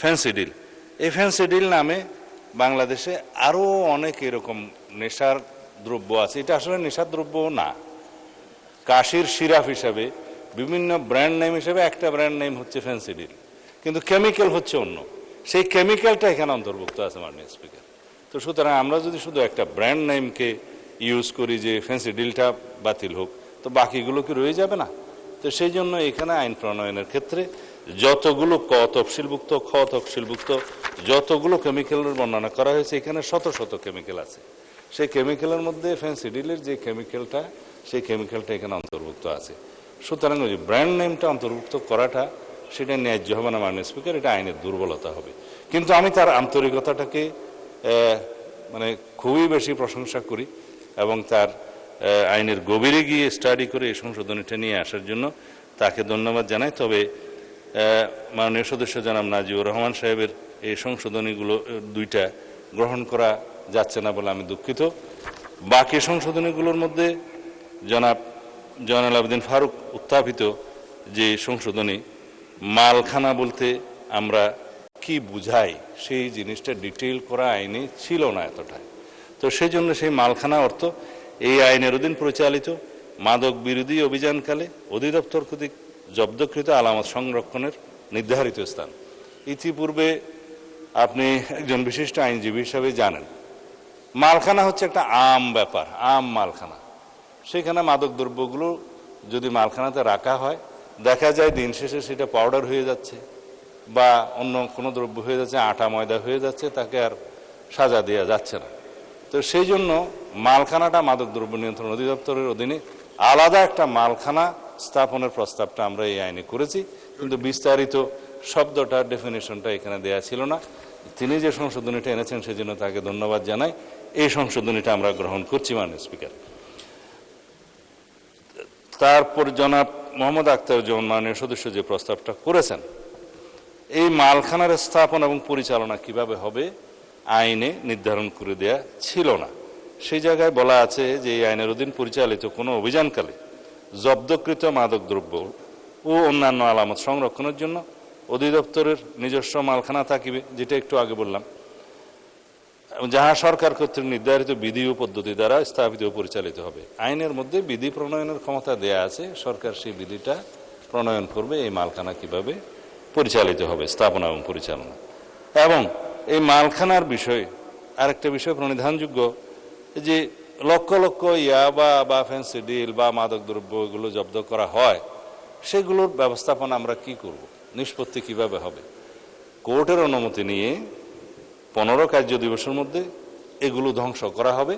Phensedyl. এই Phensedyl নামে বাংলাদেশে আরও অনেক এরকম নেশার দ্রব্য আছে। এটা আসলে নেশার দ্রব্য না, কাশির সিরাপ হিসাবে বিভিন্ন ব্র্যান্ড নেম হিসেবে একটা ব্র্যান্ড নেম হচ্ছে ফেন্সিডিল, কিন্তু কেমিক্যাল হচ্ছে অন্য। সেই কেমিক্যালটা এখানে অন্তর্ভুক্ত আছে মাননীয় স্পিকার। তো সুতরাং আমরা যদি শুধু একটা ব্র্যান্ড নেমকে ইউজ করি যে ফেন্সিডিলটা বাতিল হোক, তো বাকিগুলো কি রয়ে যাবে না? তো সেই জন্য এখানে আইন প্রণয়নের ক্ষেত্রে যতগুলো ক তফসিলভুক্ত খ তফসিলভুক্ত যতগুলো কেমিক্যালের বর্ণনা করা হয়েছে, এখানে শত শত কেমিক্যাল আছে। সেই কেমিক্যালের মধ্যে ফেন্সিডিলের যে কেমিক্যালটা, সেই কেমিক্যালটা এখানে অন্তর্ভুক্ত আছে। সুতরাং ওই ব্র্যান্ড নেমটা অন্তর্ভুক্ত করাটা সেটা ন্যায্য হবে না মাননীয় স্পিকার, এটা আইনের দুর্বলতা হবে। কিন্তু আমি তার আন্তরিকতাটাকে মানে খুবই বেশি প্রশংসা করি এবং তার আইনের গভীরে গিয়ে স্টাডি করে এই সংশোধনীটা নিয়ে আসার জন্য তাকে ধন্যবাদ জানাই। তবে মাননীয় সদস্য জনাব নাজিবুর রহমান সাহেবের এই সংশোধনীগুলো দুইটা গ্রহণ করা যাচ্ছে না বলে আমি দুঃখিত। বাকি সংশোধনীগুলোর মধ্যে জনাব জয়নাল আবেদিন ফারুক উত্থাপিত যে সংশোধনী, মালখানা বলতে আমরা কি বুঝাই সেই জিনিসটা ডিটেইল করা আইনে ছিল না এতটাই। তো সেই জন্য সেই মালখানা অর্থ এই আইনের অধীন পরিচালিত মাদক বিরোধী অভিযানকালে অধিদপ্তর কর্তৃক জব্দকৃত আলামত সংরক্ষণের নির্ধারিত স্থান। ইতিপূর্বে আপনি একজন বিশিষ্ট আইনজীবী হিসাবে জানেন, মালখানা হচ্ছে একটা আম ব্যাপার, আম মালখানা। সেখানে মাদক দ্রব্যগুলো যদি মালখানাতে রাখা হয়, দেখা যায় দিন শেষে সেটা পাউডার হয়ে যাচ্ছে বা অন্য কোনো দ্রব্য হয়ে যাচ্ছে, আটা ময়দা হয়ে যাচ্ছে, তাকে আর সাজা দেওয়া যাচ্ছে না। তো সেই জন্য মালখানাটা মাদক দ্রব্য নিয়ন্ত্রণ অধিদপ্তরের অধীনে আলাদা একটা মালখানা স্থাপনের প্রস্তাবটা আমরা এই আইনে করেছি, কিন্তু বিস্তারিত শব্দটা ডেফিনেশনটা এখানে দেয়া ছিল না। তিনি যে সংশোধনীটা এনেছেন সেজন্য তাকে ধন্যবাদ জানাই। এই সংশোধনীটা আমরা গ্রহণ করছি মাননীয় স্পিকার। তারপর জনাব মোহাম্মদ আখতারুজ্জামান মাননীয় সদস্য যে প্রস্তাবটা করেছেন, এই মালখানার স্থাপন এবং পরিচালনা কিভাবে হবে আইনে নির্ধারণ করে দেয়া ছিল না। সেই জায়গায় বলা আছে যে এই আইনের অধীন পরিচালিত কোনো অভিযানকালে জব্দকৃত মাদকদ্রব্য ও অন্যান্য আলামত সংরক্ষণের জন্য অধিদপ্তরের নিজস্ব মালখানা থাকিবে, যেটা একটু আগে বললাম, যাহা সরকার কর্তৃক নির্ধারিত বিধি ও পদ্ধতি দ্বারা স্থাপিত ও পরিচালিত হবে। আইনের মধ্যে বিধি প্রণয়নের ক্ষমতা দেয়া আছে, সরকার সেই বিধিটা প্রণয়ন করবে এই মালখানা কিভাবে পরিচালিত হবে, স্থাপনা এবং পরিচালনা। এবং এই মালখানার বিষয়ে আরেকটা বিষয় প্রণিধানযোগ্য, যে লক্ষ লক্ষ ইয়াবা বা ফেন্সিডিল বা মাদক দ্রব্য এগুলো জব্দ করা হয়, সেগুলোর ব্যবস্থাপনা আমরা কি করব, নিষ্পত্তি কিভাবে হবে? কোর্টের অনুমতি নিয়ে 15 কার্য দিবসের মধ্যে এগুলো ধ্বংস করা হবে।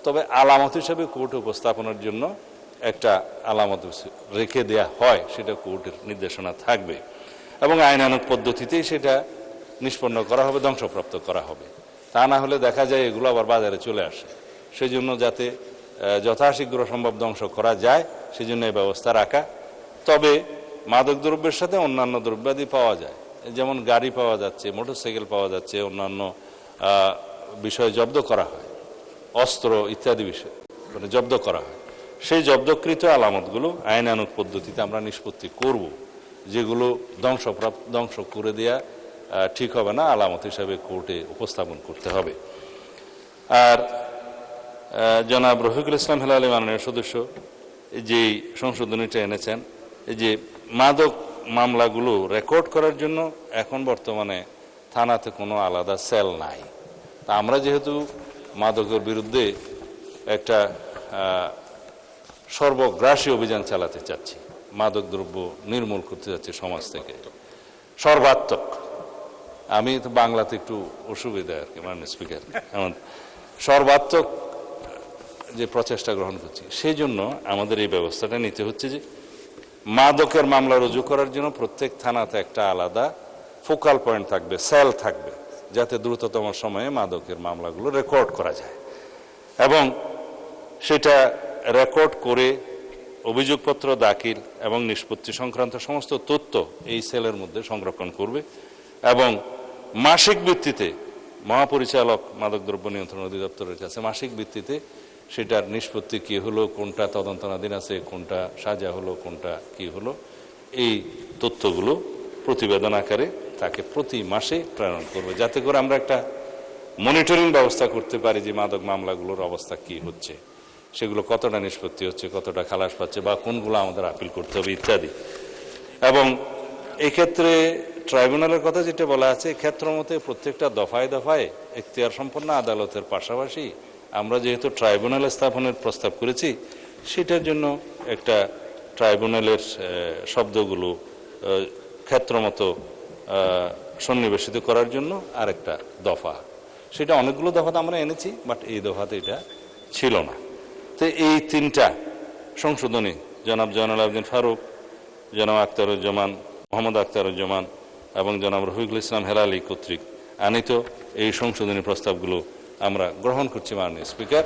তবে আলামত হিসেবে কোর্টে উপস্থাপনের জন্য একটা আলামত রেখে দেয়া হয়, সেটা কোর্টের নির্দেশনা থাকবে এবং আইনানুগ পদ্ধতিতেই সেটা নিষ্পন্ন করা হবে, ধ্বংসপ্রাপ্ত করা হবে। তা না হলে দেখা যায় এগুলো আবার বাজারে চলে আসে। সেই জন্য যাতে যথাশীঘ্র সম্ভব ধ্বংস করা যায়, সেই জন্য এই ব্যবস্থা রাখা। তবে মাদক দ্রব্যের সাথে অন্যান্য দ্রব্যাদি পাওয়া যায়, যেমন গাড়ি পাওয়া যাচ্ছে, মোটরসাইকেল পাওয়া যাচ্ছে, অন্যান্য বিষয় জব্দ করা হয়, অস্ত্র ইত্যাদি বিষয় মানে জব্দ করা হয়। সেই জব্দকৃত আলামতগুলো আইনানুগ পদ্ধতিতে আমরা নিষ্পত্তি করব, যেগুলো ধ্বংস করে দেয়া ঠিক হবে না, আলামত হিসাবে কোর্টে উপস্থাপন করতে হবে। আর জনাব রফিকুল ইসলাম হেলালি মাননীয় সদস্য যে সংশোধনীটা এনেছেন, যে মাদক মামলাগুলো রেকর্ড করার জন্য এখন বর্তমানে থানাতে কোনো আলাদা সেল নাই। তা আমরা যেহেতু মাদকের বিরুদ্ধে একটা সর্বগ্রাসী অভিযান চালাতে চাচ্ছি, মাদক দ্রব্য নির্মূল করতে যাচ্ছি সমাজ থেকে, সর্বাত্মক, আমি তো বাংলাতে একটু অসুবিধা আর কি মাননীয় স্পিকার, এমন সর্বাত্মক যে প্রচেষ্টা গ্রহণ করছি, সেই জন্য আমাদের এই ব্যবস্থাটা নিতে হচ্ছে যে মাদকের মামলা রুজু করার জন্য প্রত্যেক থানাতে একটা আলাদা ফোকাল পয়েন্ট থাকবে, সেল থাকবে, যাতে দ্রুততম সময়ে মাদকের মামলাগুলো রেকর্ড করা যায় এবং সেটা রেকর্ড করে অভিযোগপত্র দাখিল এবং নিষ্পত্তি সংক্রান্ত সমস্ত তথ্য এই সেলের মধ্যে সংরক্ষণ করবে এবং মাসিক ভিত্তিতে মহাপরিচালক মাদকদ্রব্য নিয়ন্ত্রণ অধিদপ্তরের কাছে মাসিক ভিত্তিতে সেটার নিষ্পত্তি কি হলো, কোনটা তদন্তনাধীন আছে, কোনটা সাজা হলো, কোনটা কি হলো, এই তথ্যগুলো প্রতিবেদন আকারে তাকে প্রতি মাসে প্রেরণ করবে, যাতে করে আমরা একটা মনিটরিং ব্যবস্থা করতে পারি যে মাদক মামলাগুলোর অবস্থা কি হচ্ছে, সেগুলো কতটা নিষ্পত্তি হচ্ছে, কতটা খালাস পাচ্ছে, বা কোনগুলো আমাদের আপিল করতে হবে ইত্যাদি। এবং এক্ষেত্রে ট্রাইব্যুনালের কথা যেটা বলা আছে, ক্ষেত্র মতে প্রত্যেকটা দফায় দফায় এখতিয়ার সম্পন্ন আদালতের পাশাপাশি আমরা যেহেতু ট্রাইব্যুনাল স্থাপনের প্রস্তাব করেছি, সেটার জন্য একটা ট্রাইব্যুনালের শব্দগুলো ক্ষেত্রমতো সন্নিবেশিত করার জন্য আরেকটা দফা, সেটা অনেকগুলো দফাতে আমরা এনেছি, বাট এই দফাতে এটা ছিল না। তো এই তিনটা সংশোধনী জনাব জয়নুল আবেদিন ফারুক, জনাব আখতারুজ্জামান, মোহাম্মদ আখতারুজ্জামান এবং জনাব রফিকুল ইসলাম হেলালি কর্তৃক আনিত এই সংশোধনী প্রস্তাবগুলো আমরা গ্রহণ করছি মাননীয় স্পিকার।